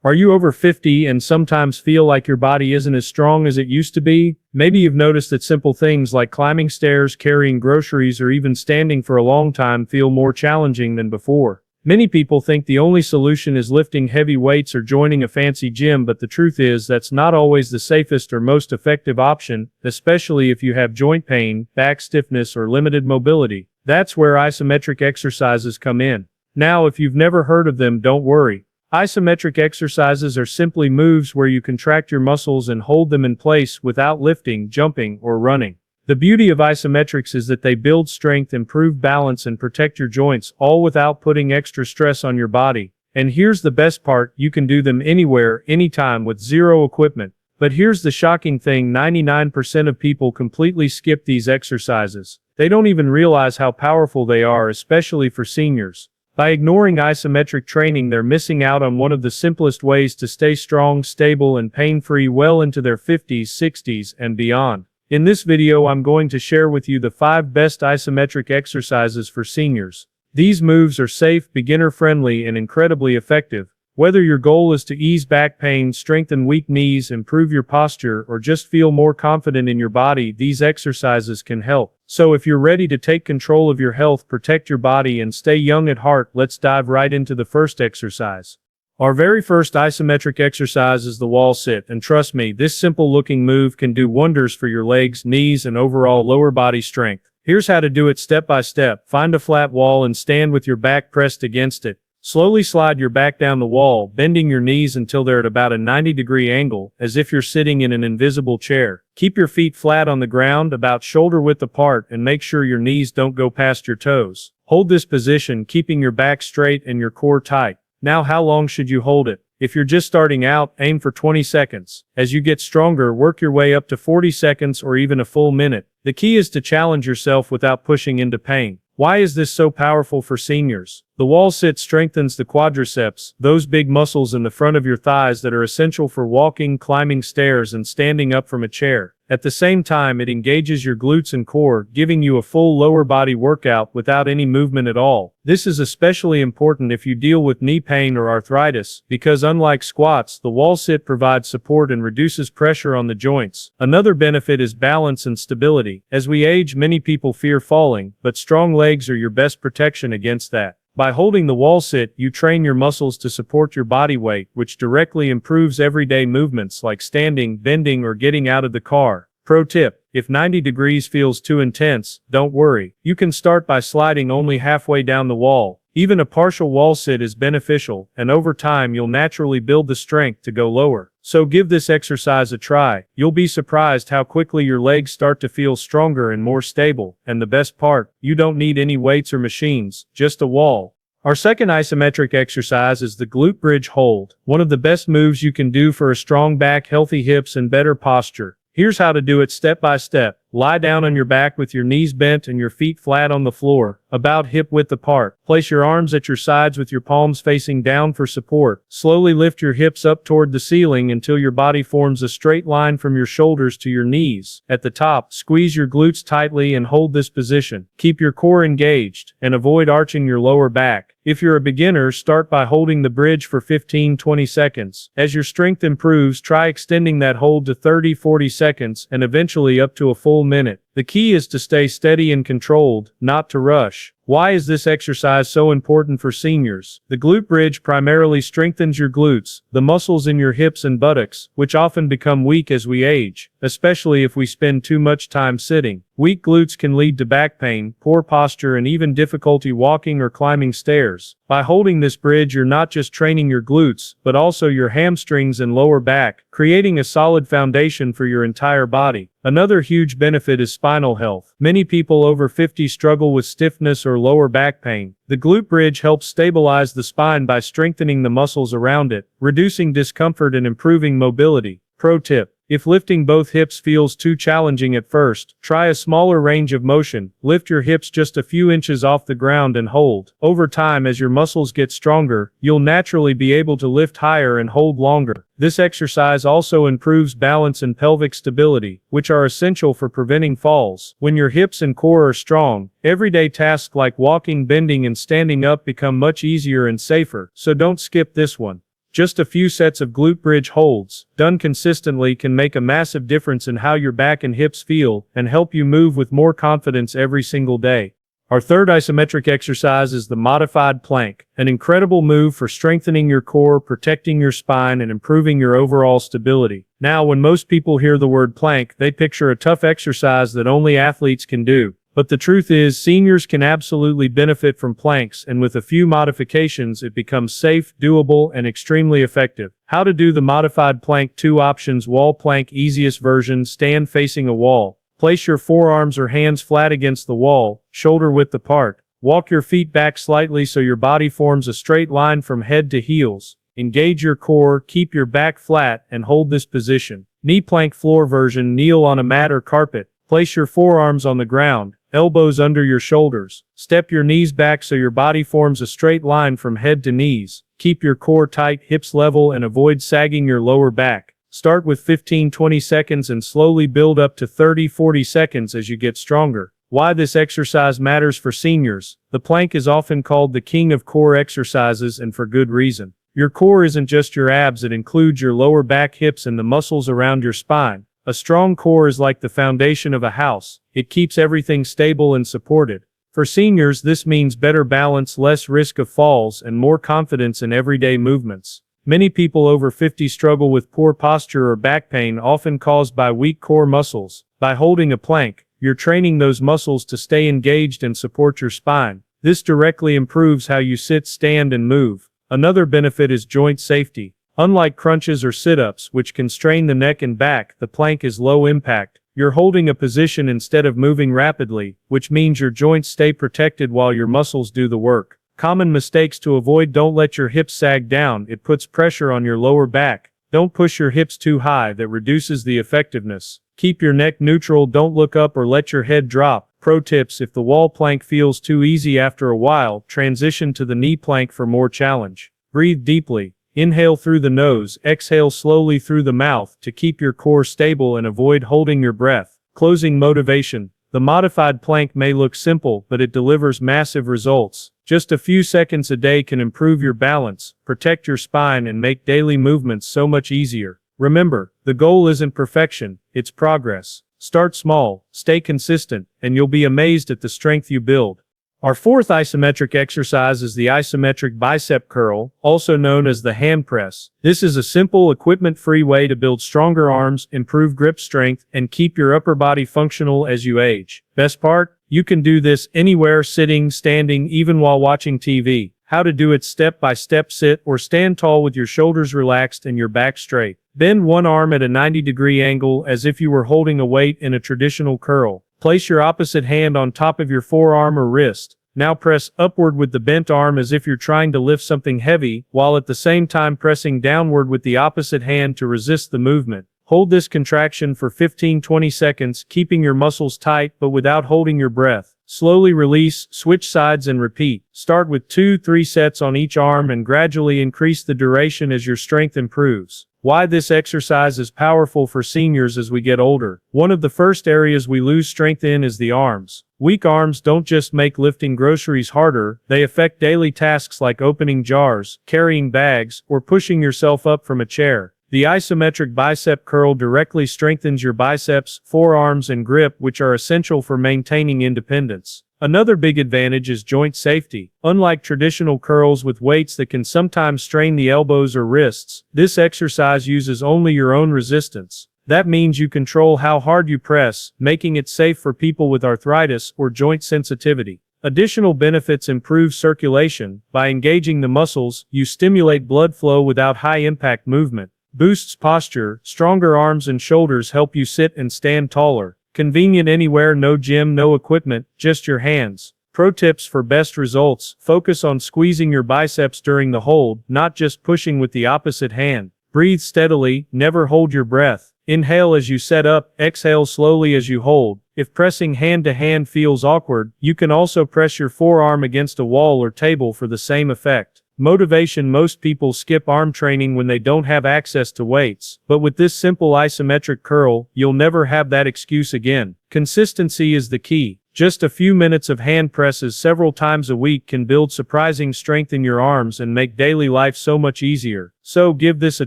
Are you over 50 and sometimes feel like your body isn't as strong as it used to be? Maybe you've noticed that simple things like climbing stairs, carrying groceries, or even standing for a long time feel more challenging than before. Many people think the only solution is lifting heavy weights or joining a fancy gym, but the truth is that's not always the safest or most effective option, especially if you have joint pain, back stiffness, or limited mobility. That's where isometric exercises come in. Now, if you've never heard of them, don't worry. Isometric exercises are simply moves where you contract your muscles and hold them in place without lifting, jumping, or running. The beauty of isometrics is that they build strength, improve balance, and protect your joints, all without putting extra stress on your body. And here's the best part, you can do them anywhere, anytime with zero equipment. But here's the shocking thing, 99% of people completely skip these exercises. They don't even realize how powerful they are, especially for seniors. By ignoring isometric training, they're missing out on one of the simplest ways to stay strong, stable, and pain-free well into their 50s, 60s, and beyond. In this video, I'm going to share with you the 5 best isometric exercises for seniors. These moves are safe, beginner-friendly, and incredibly effective. Whether your goal is to ease back pain, strengthen weak knees, improve your posture, or just feel more confident in your body, these exercises can help. So if you're ready to take control of your health, protect your body, and stay young at heart, let's dive right into the first exercise. Our very first isometric exercise is the wall sit, and trust me, this simple-looking move can do wonders for your legs, knees, and overall lower body strength. Here's how to do it step by step. Find a flat wall and stand with your back pressed against it. Slowly slide your back down the wall, bending your knees until they're at about a 90-degree angle, as if you're sitting in an invisible chair. Keep your feet flat on the ground, about shoulder width apart, and make sure your knees don't go past your toes. Hold this position, keeping your back straight and your core tight. Now, how long should you hold it? If you're just starting out, aim for 20 seconds. As you get stronger, work your way up to 40 seconds or even a full minute. The key is to challenge yourself without pushing into pain. Why is this so powerful for seniors? The wall sit strengthens the quadriceps, those big muscles in the front of your thighs that are essential for walking, climbing stairs, and standing up from a chair. At the same time, it engages your glutes and core, giving you a full lower body workout without any movement at all. This is especially important if you deal with knee pain or arthritis, because unlike squats, the wall sit provides support and reduces pressure on the joints. Another benefit is balance and stability. As we age, many people fear falling, but strong legs are your best protection against that. By holding the wall sit, you train your muscles to support your body weight, which directly improves everyday movements like standing, bending, or getting out of the car. Pro tip: if 90 degrees feels too intense, don't worry. You can start by sliding only halfway down the wall. Even a partial wall sit is beneficial, and over time you'll naturally build the strength to go lower. So give this exercise a try. You'll be surprised how quickly your legs start to feel stronger and more stable. And the best part, you don't need any weights or machines, just a wall. Our second isometric exercise is the glute bridge hold, one of the best moves you can do for a strong back, healthy hips, and better posture. Here's how to do it step by step. Lie down on your back with your knees bent and your feet flat on the floor, about hip width apart. Place your arms at your sides with your palms facing down for support. Slowly lift your hips up toward the ceiling until your body forms a straight line from your shoulders to your knees. At the top, squeeze your glutes tightly and hold this position. Keep your core engaged, and avoid arching your lower back. If you're a beginner, start by holding the bridge for 15-20 seconds. As your strength improves, try extending that hold to 30-40 seconds, and eventually up to a full minute. The key is to stay steady and controlled, not to rush. Why is this exercise so important for seniors? The glute bridge primarily strengthens your glutes, the muscles in your hips and buttocks, which often become weak as we age, especially if we spend too much time sitting. Weak glutes can lead to back pain, poor posture, and even difficulty walking or climbing stairs. By holding this bridge, you're not just training your glutes, but also your hamstrings and lower back, creating a solid foundation for your entire body. Another huge benefit is spinal health. Many people over 50 struggle with stiffness or lower back pain. The glute bridge helps stabilize the spine by strengthening the muscles around it, reducing discomfort and improving mobility. Pro tip: if lifting both hips feels too challenging at first, try a smaller range of motion. Lift your hips just a few inches off the ground and hold. Over time, as your muscles get stronger, you'll naturally be able to lift higher and hold longer. This exercise also improves balance and pelvic stability, which are essential for preventing falls. When your hips and core are strong, everyday tasks like walking, bending, and standing up become much easier and safer, so don't skip this one. Just a few sets of glute bridge holds, done consistently, can make a massive difference in how your back and hips feel and help you move with more confidence every single day. Our third isometric exercise is the modified plank, an incredible move for strengthening your core, protecting your spine, and improving your overall stability. Now, when most people hear the word plank, they picture a tough exercise that only athletes can do. But the truth is, seniors can absolutely benefit from planks, and with a few modifications, it becomes safe, doable, and extremely effective. How to do the modified plank: 2 options. Wall plank. Easiest version: stand facing a wall. Place your forearms or hands flat against the wall, shoulder width apart. Walk your feet back slightly so your body forms a straight line from head to heels. Engage your core, keep your back flat, and hold this position. Knee plank. Floor version: kneel on a mat or carpet. Place your forearms on the ground, elbows under your shoulders. Step your knees back so your body forms a straight line from head to knees. Keep your core tight, hips level, and avoid sagging your lower back. Start with 15-20 seconds and slowly build up to 30-40 seconds as you get stronger. Why this exercise matters for seniors: the plank is often called the king of core exercises, and for good reason. Your core isn't just your abs, it includes your lower back, hips, and the muscles around your spine. A strong core is like the foundation of a house. It keeps everything stable and supported. For seniors, this means better balance, less risk of falls, and more confidence in everyday movements. Many people over 50 struggle with poor posture or back pain, often caused by weak core muscles. By holding a plank, you're training those muscles to stay engaged and support your spine. This directly improves how you sit, stand, and move. Another benefit is joint safety. Unlike crunches or sit-ups, which can strain the neck and back, the plank is low impact. You're holding a position instead of moving rapidly, which means your joints stay protected while your muscles do the work. Common mistakes to avoid: don't let your hips sag down, it puts pressure on your lower back. Don't push your hips too high, that reduces the effectiveness. Keep your neck neutral, don't look up or let your head drop. Pro tips: if the wall plank feels too easy after a while, transition to the knee plank for more challenge. Breathe deeply. Inhale through the nose, exhale slowly through the mouth to keep your core stable and avoid holding your breath. Closing motivation: the modified plank may look simple, but it delivers massive results. Just a few seconds a day can improve your balance, protect your spine, and make daily movements so much easier. Remember, the goal isn't perfection, it's progress. Start small, stay consistent, and you'll be amazed at the strength you build. Our fourth isometric exercise is the isometric bicep curl, also known as the hand press. This is a simple, equipment-free way to build stronger arms, improve grip strength, and keep your upper body functional as you age. Best part? You can do this anywhere, sitting, standing, even while watching TV. How to do it: step by step. Sit or stand tall with your shoulders relaxed and your back straight. Bend one arm at a 90-degree angle as if you were holding a weight in a traditional curl. Place your opposite hand on top of your forearm or wrist. Now press upward with the bent arm as if you're trying to lift something heavy, while at the same time pressing downward with the opposite hand to resist the movement. Hold this contraction for 15-20 seconds, keeping your muscles tight but without holding your breath. Slowly release, switch sides, and repeat. Start with 2-3 sets on each arm and gradually increase the duration as your strength improves. Why this exercise is powerful for seniors as we get older: one of the first areas we lose strength in is the arms. Weak arms don't just make lifting groceries harder, they affect daily tasks like opening jars, carrying bags, or pushing yourself up from a chair. The isometric bicep curl directly strengthens your biceps, forearms, and grip, which are essential for maintaining independence. Another big advantage is joint safety. Unlike traditional curls with weights that can sometimes strain the elbows or wrists, this exercise uses only your own resistance. That means you control how hard you press, making it safe for people with arthritis or joint sensitivity. Additional benefits: improve circulation. By engaging the muscles, you stimulate blood flow without high-impact movement. Boosts posture. Stronger arms and shoulders help you sit and stand taller. Convenient anywhere, no gym, no equipment, just your hands. Pro tips for best results: focus on squeezing your biceps during the hold, not just pushing with the opposite hand. Breathe steadily, never hold your breath. Inhale as you set up, exhale slowly as you hold. If pressing hand to hand feels awkward, you can also press your forearm against a wall or table for the same effect. Motivation: most people skip arm training when they don't have access to weights, but with this simple isometric curl, you'll never have that excuse again. Consistency is the key. Just a few minutes of hand presses several times a week can build surprising strength in your arms and make daily life so much easier. So give this a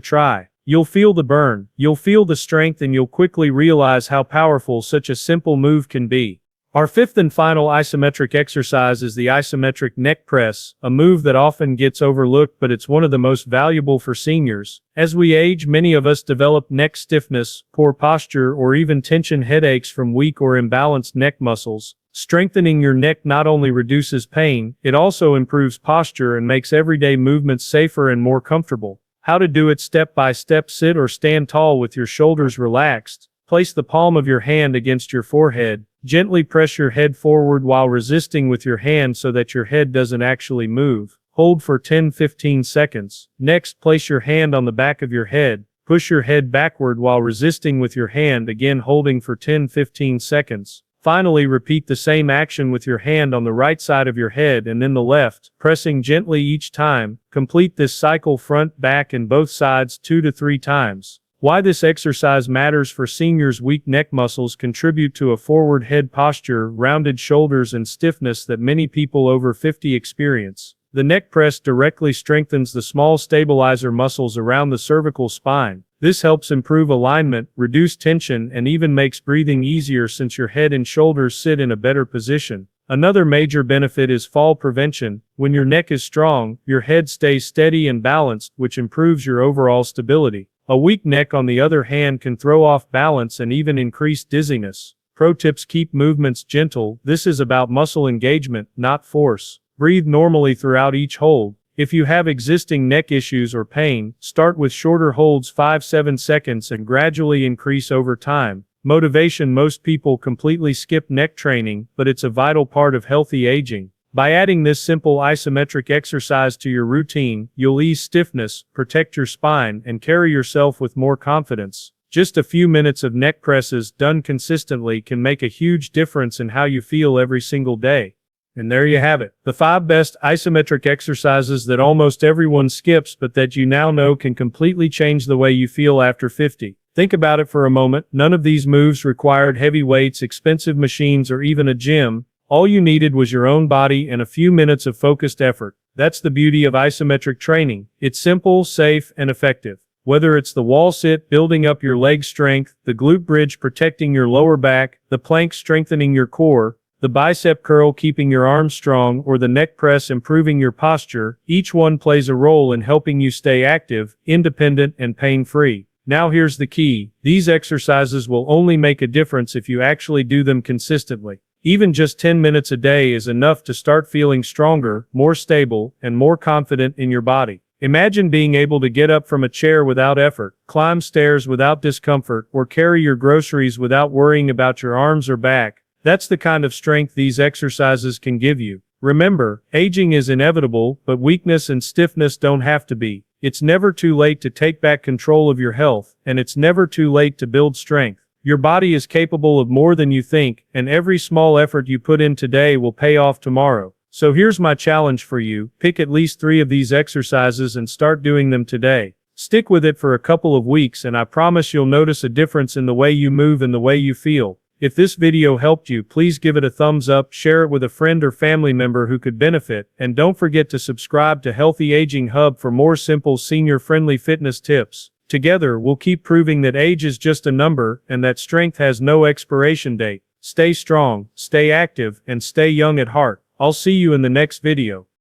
try. You'll feel the burn, you'll feel the strength, and you'll quickly realize how powerful such a simple move can be. Our fifth and final isometric exercise is the isometric neck press, a move that often gets overlooked, but it's one of the most valuable for seniors. As we age, many of us develop neck stiffness, poor posture, or even tension headaches from weak or imbalanced neck muscles. Strengthening your neck not only reduces pain, it also improves posture and makes everyday movements safer and more comfortable. How to do it step by step: sit or stand tall with your shoulders relaxed. Place the palm of your hand against your forehead. Gently press your head forward while resisting with your hand so that your head doesn't actually move. Hold for 10-15 seconds. Next, place your hand on the back of your head. Push your head backward while resisting with your hand, again holding for 10-15 seconds. Finally, repeat the same action with your hand on the right side of your head and then the left, pressing gently each time. Complete this cycle front, back, and both sides 2 to 3 times. Why this exercise matters for seniors: weak neck muscles contribute to a forward head posture, rounded shoulders, and stiffness that many people over 50 experience. The neck press directly strengthens the small stabilizer muscles around the cervical spine. This helps improve alignment, reduce tension, and even makes breathing easier since your head and shoulders sit in a better position. Another major benefit is fall prevention. When your neck is strong, your head stays steady and balanced, which improves your overall stability. A weak neck, on the other hand, can throw off balance and even increase dizziness. Pro tips: keep movements gentle. This is about muscle engagement, not force. Breathe normally throughout each hold. If you have existing neck issues or pain, start with shorter holds, 5-7 seconds, and gradually increase over time. Motivation: most people completely skip neck training, but it's a vital part of healthy aging. By adding this simple isometric exercise to your routine, you'll ease stiffness, protect your spine, and carry yourself with more confidence. Just a few minutes of neck presses done consistently can make a huge difference in how you feel every single day. And there you have it, the 5 best isometric exercises that almost everyone skips, but that you now know can completely change the way you feel after 50. Think about it for a moment. None of these moves required heavy weights, expensive machines, or even a gym. All you needed was your own body and a few minutes of focused effort. That's the beauty of isometric training. It's simple, safe, and effective. Whether it's the wall sit building up your leg strength, the glute bridge protecting your lower back, the plank strengthening your core, the bicep curl keeping your arms strong, or the neck press improving your posture, each one plays a role in helping you stay active, independent, and pain-free. Now here's the key: these exercises will only make a difference if you actually do them consistently. Even just 10 minutes a day is enough to start feeling stronger, more stable, and more confident in your body. Imagine being able to get up from a chair without effort, climb stairs without discomfort, or carry your groceries without worrying about your arms or back. That's the kind of strength these exercises can give you. Remember, aging is inevitable, but weakness and stiffness don't have to be. It's never too late to take back control of your health, and it's never too late to build strength. Your body is capable of more than you think, and every small effort you put in today will pay off tomorrow. So here's my challenge for you: pick at least 3 of these exercises and start doing them today. Stick with it for a couple of weeks, and I promise you'll notice a difference in the way you move and the way you feel. If this video helped you, please give it a thumbs up, share it with a friend or family member who could benefit, and don't forget to subscribe to Healthy Aging Hub for more simple senior-friendly fitness tips. Together, we'll keep proving that age is just a number, and that strength has no expiration date. Stay strong, stay active, and stay young at heart. I'll see you in the next video.